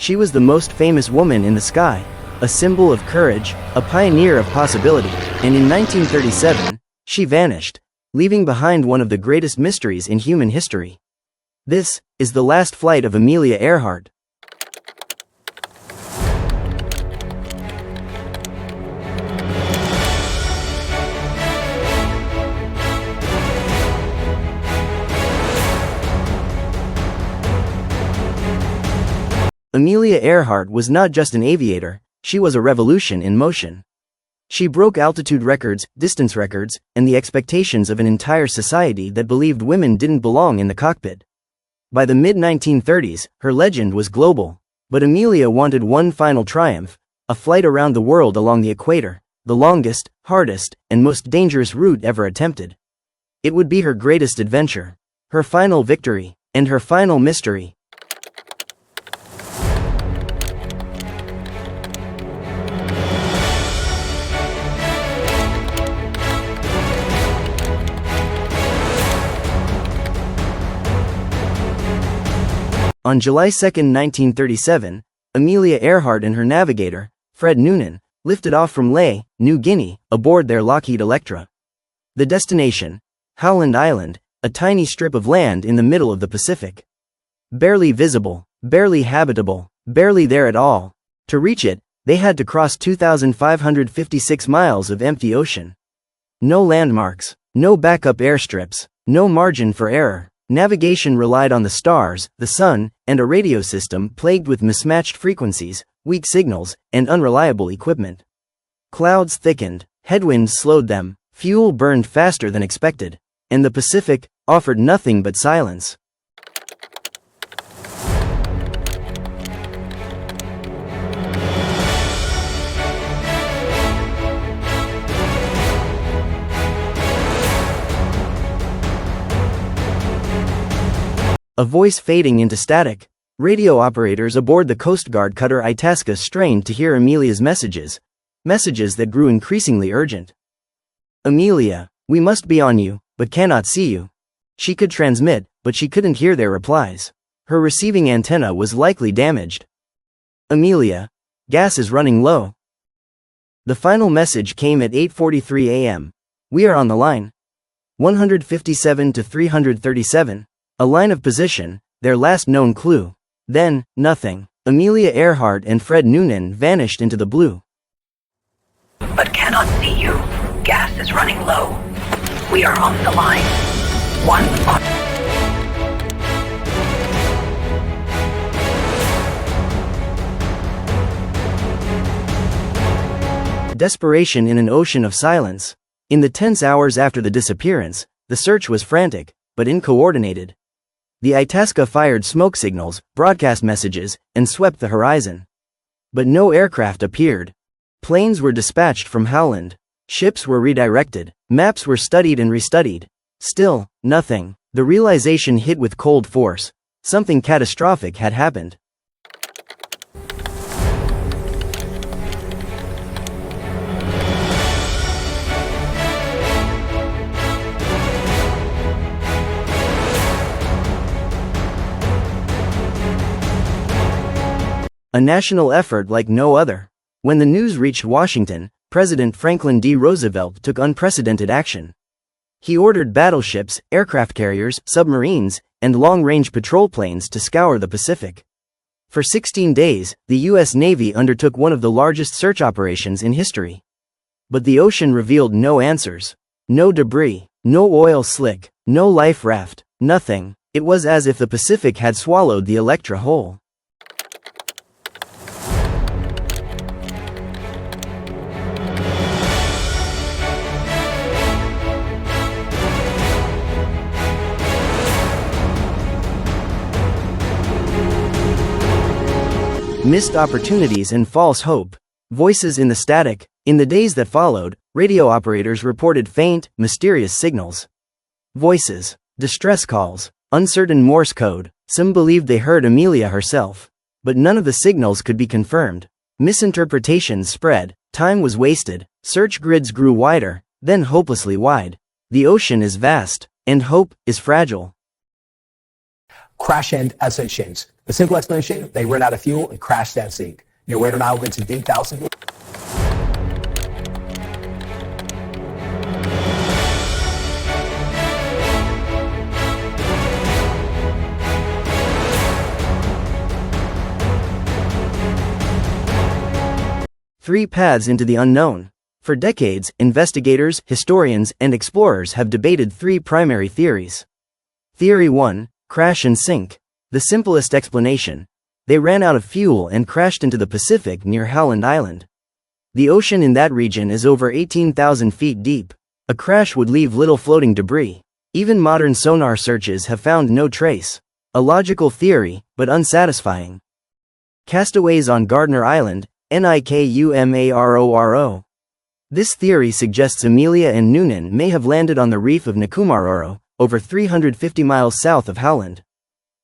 She was the most famous woman in the sky, a symbol of courage, a pioneer of possibility, and in 1937, she vanished, leaving behind one of the greatest mysteries in human history. This is the last flight of Amelia Earhart. Amelia Earhart was not just an aviator, she was a revolution in motion. She broke altitude records, distance records, and the expectations of an entire society that believed women didn't belong in the cockpit. By the mid-1930s, her legend was global, but Amelia wanted one final triumph, a flight around the world along the equator, the longest, hardest, and most dangerous route ever attempted. It would be her greatest adventure, her final victory, and her final mystery. On July 2, 1937, Amelia Earhart and her navigator, Fred Noonan, lifted off from Lae, New Guinea, aboard their Lockheed Electra. The destination, Howland Island, a tiny strip of land in the middle of the Pacific. Barely visible, barely habitable, barely there at all. To reach it, they had to cross 2,556 miles of empty ocean. No landmarks, no backup airstrips, no margin for error. Navigation relied on the stars, the sun, and a radio system plagued with mismatched frequencies, weak signals, and unreliable equipment. Clouds thickened, headwinds slowed them, fuel burned faster than expected, and the Pacific offered nothing but silence. A voice fading into static. Radio operators aboard the Coast Guard cutter Itasca strained to hear Amelia's messages that grew increasingly urgent. "Amelia, we must be on you, but cannot see you." She could transmit, but she couldn't hear their replies. Her receiving antenna was likely damaged. "Amelia, gas is running low." The final message came at 8:43 a.m. "We are on the line. 157 to 337. A line of position, their last known clue. Then, nothing. Amelia Earhart and Fred Noonan vanished into the blue. "But cannot see you. Gas is running low. We are on the line. One on." Desperation in an ocean of silence. In the tense hours after the disappearance, the search was frantic, but uncoordinated. The Itasca fired smoke signals, broadcast messages, and swept the horizon. But no aircraft appeared. Planes were dispatched from Howland. Ships were redirected. Maps were studied and restudied. Still, nothing. The realization hit with cold force. Something catastrophic had happened. A national effort like no other. When the news reached Washington, President Franklin D. Roosevelt took unprecedented action. He ordered battleships, aircraft carriers, submarines, and long-range patrol planes to scour the Pacific. For 16 days, the U.S. Navy undertook one of the largest search operations in history. But the ocean revealed no answers. No debris, no oil slick, no life raft, nothing. It was as if the Pacific had swallowed the Electra whole. Missed opportunities and false hope. Voices in the static. In the days that followed, radio operators reported faint, mysterious signals. Voices. Distress calls. Uncertain Morse code. Some believed they heard Amelia herself. But none of the signals could be confirmed. Misinterpretations spread. Time was wasted. Search grids grew wider, then hopelessly wide. The ocean is vast, and hope is fragile. Crash End Ascensions. The simple explanation, they ran out of fuel and crashed at sink. Where an island to deep thousands. Three paths into the unknown. For decades, investigators, historians, and explorers have debated three primary theories. Theory 1, crash and sink. The simplest explanation. They ran out of fuel and crashed into the Pacific near Howland Island. The ocean in that region is over 18,000 feet deep. A crash would leave little floating debris. Even modern sonar searches have found no trace. A logical theory, but unsatisfying. Castaways on Gardner Island, Nikumaroro. This theory suggests Amelia and Noonan may have landed on the reef of Nikumaroro, over 350 miles south of Howland.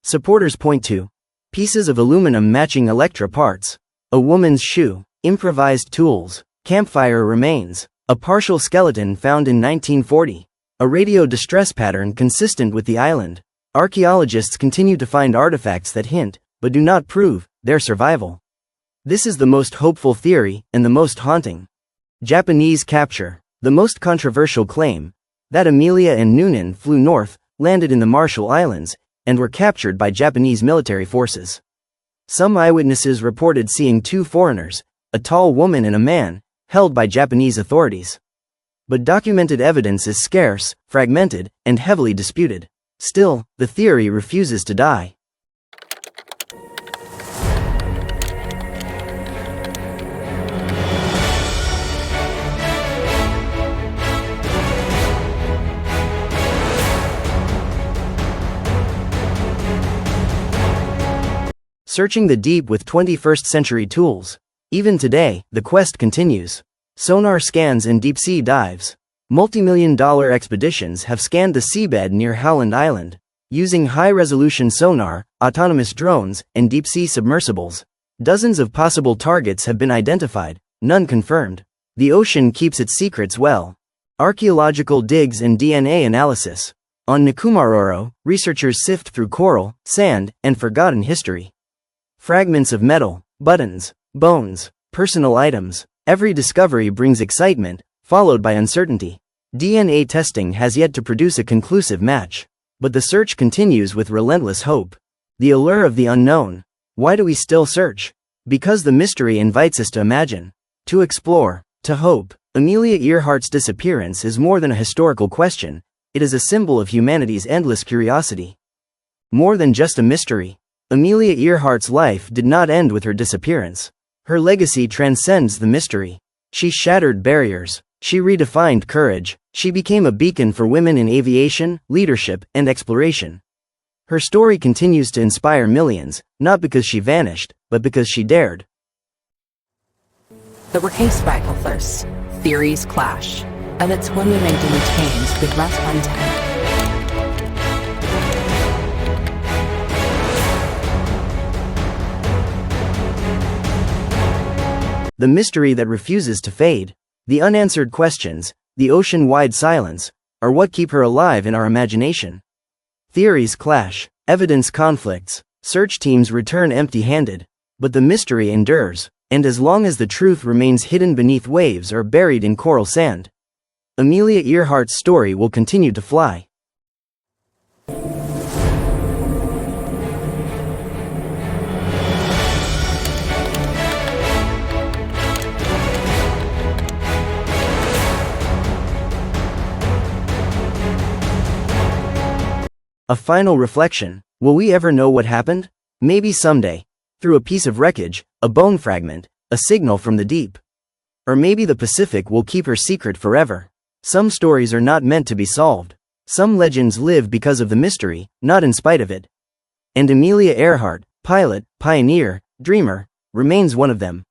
Supporters point to pieces of aluminum matching Electra parts, a woman's shoe, improvised tools, campfire remains, a partial skeleton found in 1940, a radio distress pattern consistent with the island. Archaeologists continue to find artifacts that hint, but do not prove, their survival. This is the most hopeful theory, and the most haunting. Japanese capture. The most controversial claim, that Amelia and Noonan flew north, landed in the Marshall Islands, and were captured by Japanese military forces. Some eyewitnesses reported seeing two foreigners, a tall woman and a man, held by Japanese authorities. But documented evidence is scarce, fragmented, and heavily disputed. Still, the theory refuses to die. Searching the deep with 21st-century tools. Even today, the quest continues. Sonar scans and deep-sea dives. Multi-million-dollar expeditions have scanned the seabed near Howland Island. Using high-resolution sonar, autonomous drones, and deep-sea submersibles. Dozens of possible targets have been identified, none confirmed. The ocean keeps its secrets well. Archaeological digs and DNA analysis. On Nikumaroro, researchers sift through coral, sand, and forgotten history. Fragments of metal, buttons, bones, personal items. Every discovery brings excitement, followed by uncertainty. DNA testing has yet to produce a conclusive match. But the search continues with relentless hope. The allure of the unknown. Why do we still search? Because the mystery invites us to imagine, to explore, to hope. Amelia Earhart's disappearance is more than a historical question. It is a symbol of humanity's endless curiosity. More than just a mystery. Amelia Earhart's life did not end with her disappearance. Her legacy transcends the mystery. She shattered barriers. She redefined courage. She became a beacon for women in aviation, leadership, and exploration. Her story continues to inspire millions, not because she vanished, but because she dared. The Recase first. Theories clash, and it's when we make the retains with less content. The mystery that refuses to fade. The unanswered questions, the ocean-wide silence, are what keep her alive in our imagination. Theories clash, evidence conflicts, search teams return empty-handed, but the mystery endures, and as long as the truth remains hidden beneath waves or buried in coral sand, Amelia Earhart's story will continue to fly. A final reflection. Will we ever know what happened? Maybe someday. Through a piece of wreckage, a bone fragment, a signal from the deep. Or maybe the Pacific will keep her secret forever. Some stories are not meant to be solved. Some legends live because of the mystery, not in spite of it. And Amelia Earhart, pilot, pioneer, dreamer, remains one of them.